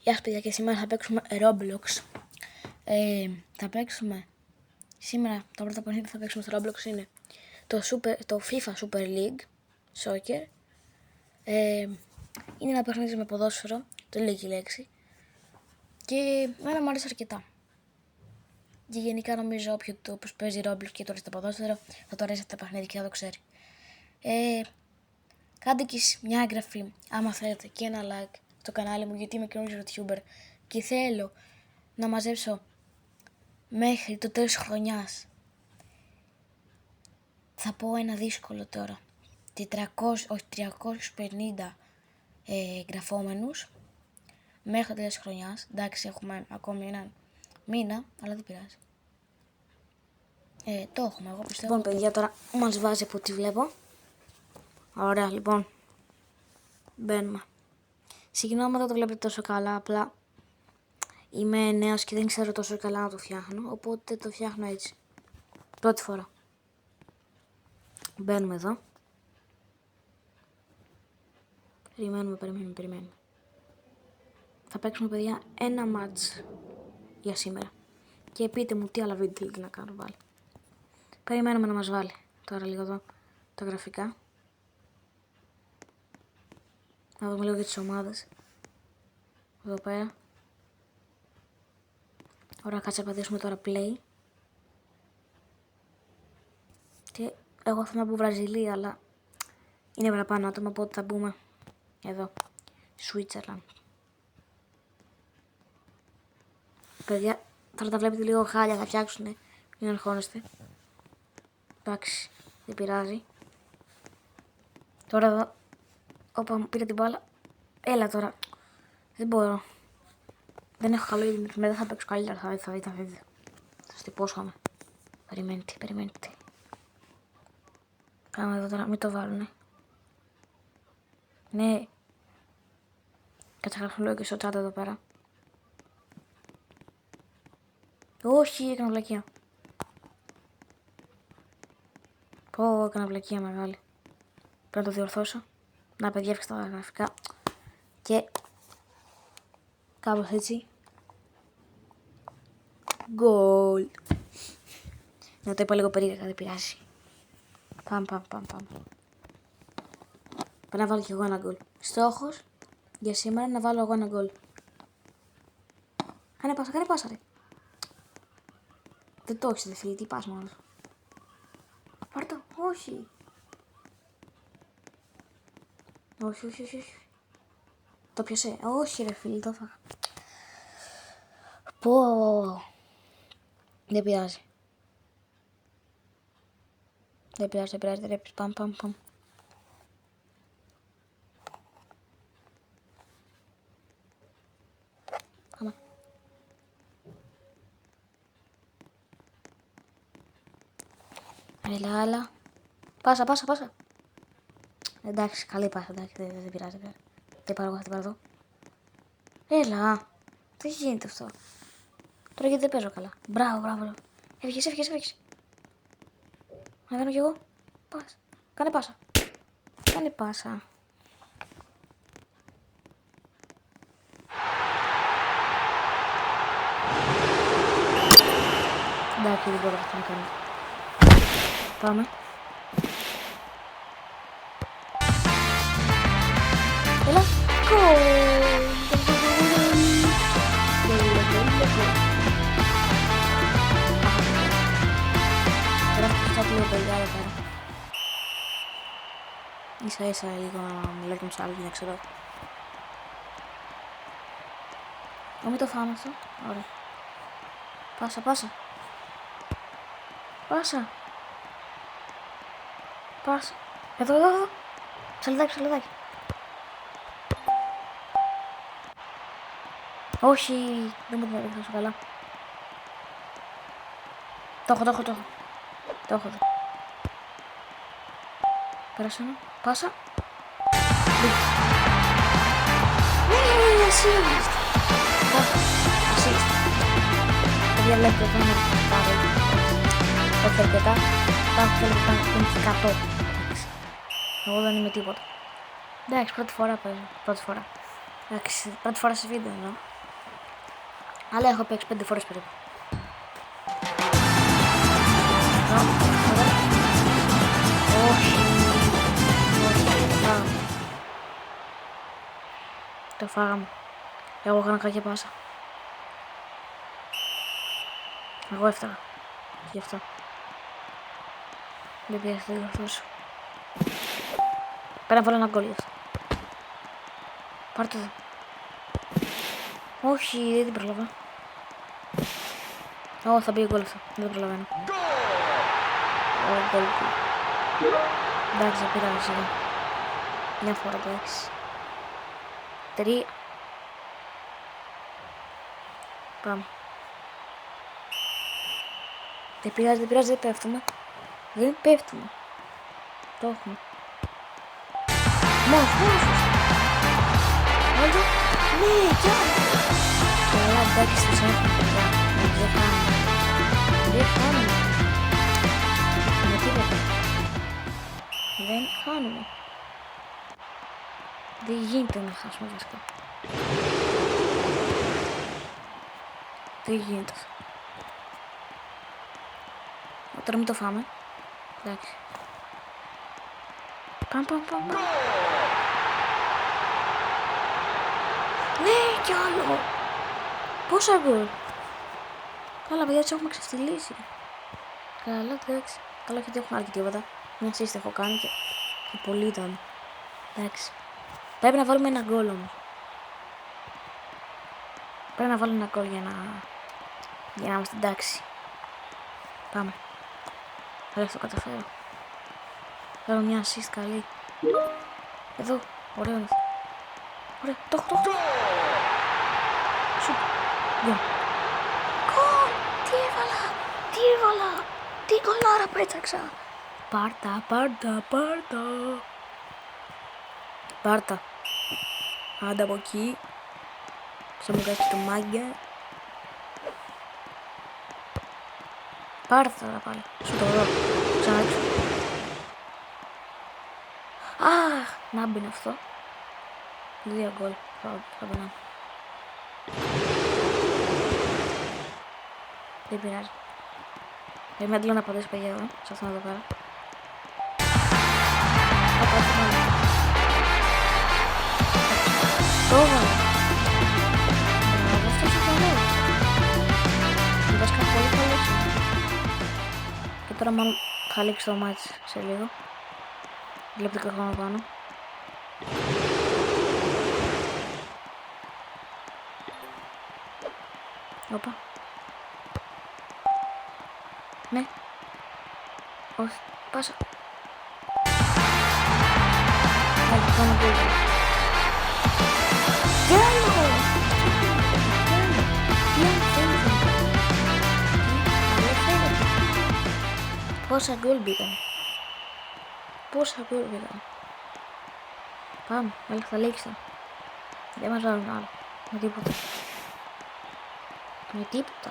Γεια σας παιδιά, και σήμερα θα παίξουμε Roblox. Θα παίξουμε σήμερα, τα πρώτα παιχνίδια που θα παίξουμε στο Roblox είναι το FIFA Super League Soccer. Είναι ένα παιχνίδι με ποδόσφαιρο, το λέει και η λέξη, και εμένα μου αρέσει αρκετά. Και γενικά νομίζω όποιος παίζει Roblox και τώρα στο ποδόσφαιρο θα το αρέσει αυτό το παιχνίδι και θα το ξέρει. Κάντε και μια εγγραφή άμα θέλετε και ένα like στο κανάλι μου, γιατί είμαι καινούργιος YouTuber και θέλω να μαζέψω μέχρι το τέλος της χρονιάς. Θα πω ένα δύσκολο τώρα, 350 εγγραφόμενους μέχρι το τέλος της χρονιάς. Εντάξει, έχουμε ακόμη έναν μήνα, αλλά δεν πειράζει. Το έχουμε, εγώ πιστεύω. Λοιπόν παιδιά, τώρα μας βάζει από ό,τι βλέπω. Ωραία, λοιπόν, μπαίνουμε. Συγγνώμη, δεν το βλέπετε τόσο καλά, απλά είμαι νέος και δεν ξέρω τόσο καλά να το φτιάχνω, οπότε το φτιάχνω έτσι. Πρώτη φορά. Μπαίνουμε εδώ. Περιμένουμε. Θα παίξουμε παιδιά ένα μάτς για σήμερα. Και πείτε μου τι άλλα βίντεο θέλετε να κάνω πάλι. Περιμένουμε να μας βάλει τώρα λίγο εδώ τα γραφικά. Να δούμε λίγο για τις ομάδες. Εδώ πέρα. Ωραία, κάτσε να πατήσουμε τώρα play. Και εγώ θα μπω Βραζιλία, αλλά είναι παραπάνω άτομα, οπότε θα μπούμε εδώ. Switzerland. Παιδιά, τώρα τα βλέπετε λίγο χάλια, θα φτιάξουνε. Μην αγχώνεστε. Εντάξει, δεν πειράζει. Τώρα εδώ. Όπα, μου πήρε την μπάλα. Έλα τώρα. Δεν μπορώ. Δεν έχω καλό είδη. Μετά θα παίξω καλύτερα. Θα δείτε. Θα σας υπόσχομαι. Περιμένετε. Πάμε εδώ τώρα. Μην το βάλουνε. Ναι. Κάτσε να γράψω λίγο και στο chat εδώ πέρα. Όχι, έκανα βλακεία. Έκανα βλακεία μεγάλη. Πρέπει να το διορθώσω. Να παιδιά, έφτιαξα τα γραφικά. Και κάπως έτσι. Γκολ. Να το είπα λίγο περίεργα, δεν πειράζει. Πάμε. Πρέπει να βάλω κι εγώ ένα γκολ. Στόχος για σήμερα να βάλω εγώ ένα γκολ. Κάνε πάσα ρε. Δεν το έχεις δε φίλοι, τι πας μόνος. Πάρ' το, όχι. Όχι. Το πιάσε. Όχι ρε φίλοι, το έφαγα. Δεν πειράζει. Πάμε. Έλα. Πάσα. Εντάξει, καλή πάσα, εντάξει, δεν πειράζει. Δεν πάρω εγώ, θα την πάρω εδώ. Έλα, τι γίνεται αυτό. Τώρα γιατί δεν παίζω καλά. Μπράβο. Έφυγες. Να κάνω κι εγώ. Κάνε πάσα. Εντάξει, δεν μπορώ αυτό να κάνω. Πάμε. Έλα. Γκολ. Γράφω λίγο παιδιά εδώ πέρα. Ίσα λίγο να μιλάω και με τους άλλους για να ξέρω. Μην το φάμε αυτό. Ωραία. Πάσα. Εδώ. Ψαλιδάκι. Όχι, δεν μου το ρίχνω τόσο καλά. Το έχω εδώ. Πέρασαμε. Πάσα. Assist. Παιδιά βλέπετε εδώ να πάρει. Όχι αρκετά. Πάω και να κάνω 100. Εγώ δεν είμαι τίποτα. Εντάξει, πρώτη φορά παίζω. Εντάξει, πρώτη φορά σε βίντεο, ναι. Αλλά έχω παίξει 5 φορές περίπου. Όχι. Το φάγαμε. Εγώ έκανα κακή πάσα. Εγώ έφταγα. Γι' αυτό. Δεν πειράζει, θα διορθώσω. Πέρα να βάλω ένα γκολ γι' αυτό. Πάρ' το εδώ. Όχι, δεν την προλαβαίνω. Ω, θα μπει γκολ αυτό. Δεν το προλαβαίνω. Γκολ. Εντάξει, δεν πειράζει εδώ. Μια φορά το έχεις. 3. Πάμε. Δεν πειράζει, δεν πέφτουμε. Δεν πέφτουμε. Το έχουμε. Μόνος. Άλλο. Ναι, κι άλλο. Καλά, εντάξει, τους έχουμε, παιδιά. Δεν χάνουμε. Με τίποτα. Δεν χάνουμε. Δεν γίνεται να χάσουμε βασικά. Δεν γίνεται αυτό. Τώρα μην το φάμε. Εντάξει. Πάμε. Ναι, κι άλλο. Πόσα γκολ. Καλά, παιδιά, τις έχουμε ξεφτυλίσει. Καλά, εντάξει. Καλά, γιατί έχουμε αρκετή τίποτα. Μια σύστη έχω κάνει και πολύ ήταν. Εντάξει. Πρέπει να βάλουμε ένα γκολ όμως. Πρέπει να βάλουμε ένα γκολ για να είμαστε εντάξει. Πάμε. Δεν θα το καταφέρω. Θέλω μια assist καλή. Εδώ. Ωραίο είναι. Ωραία. Το έχω. Σουπ. Γκολ. Γκολ. Τι έβαλα. Τι γκολάρα πέταξα. Πάρτα. Άντε από εκεί. Σε μου κάτσει το μάγκα. Πάρτα τώρα πάλι. Σου το δω. Ξανά έξω. Αχ, να μπαινε αυτό. 2 γκολ. Θα μπαινά. Δεν πειράζει. Είμαι έντλο να πατήσω παιδιά εδώ. Σε αυτόν εδώ πέρα. Θα πάω στο πάνω. Το έβαλα. Αυτός είναι καλός. Βασικά πολύ καλός. Και τώρα μάλλον θα λήξει το μάτς σε λίγο. Λεπτικό χρόνο πάνω. Όπα. Ναι. Όχι. Πάσα. Έχει κάνω πολύ. Τι άλλο! Πόσα γκολ μπήκαν. Πάμε, αλλά θα λήξει. Δεν μας βάλουν άλλο. Με τίποτα.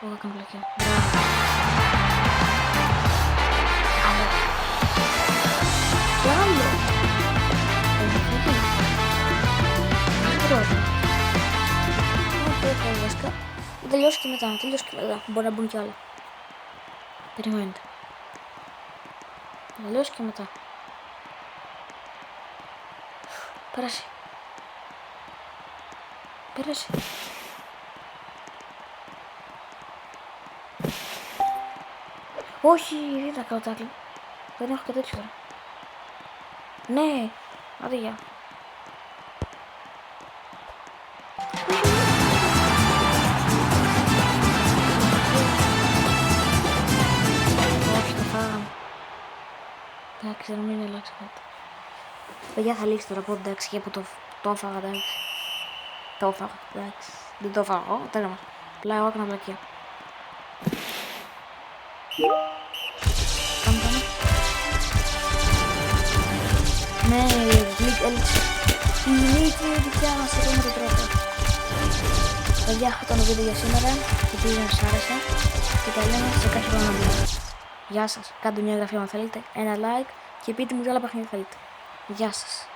Εγώ έκανα πλακιά. Μπράβο. Βασικά. Τελειώσει και μετά. Μπορεί να μπουν κι άλλα. Περιμένετε. Τελειώσει και μετά. Πέρασε. Όχι, δεν θα κάνω τάκλι. Δεν έχω και τέτοιο τώρα. Ναι, άντε γεια. Όχι, το φάγαμε. Εντάξει, να μην αλλάξει κάτι. Παιδιά, θα λήξει τώρα από εντάξει και που το έφαγα, εντάξει. Το έφαγα, εντάξει. Δεν το έφαγα εγώ, τέρμα. Απλά εγώ έκανα βλακία. Κάμε. Ναι, League έλειξε. Η νίκη δικιά μας, εδώ με το τρόπο. Παιδιά, αυτό ήταν το βίντεο για σήμερα. Ελπίζω να σας άρεσε. Και τα λέμε σε κάποιο άλλο βίντεο. Γεια σας. Κάντε μια εγγραφή αν θέλετε, ένα like και πείτε μου τι άλλα παιχνίδια θέλετε. Γεια σας.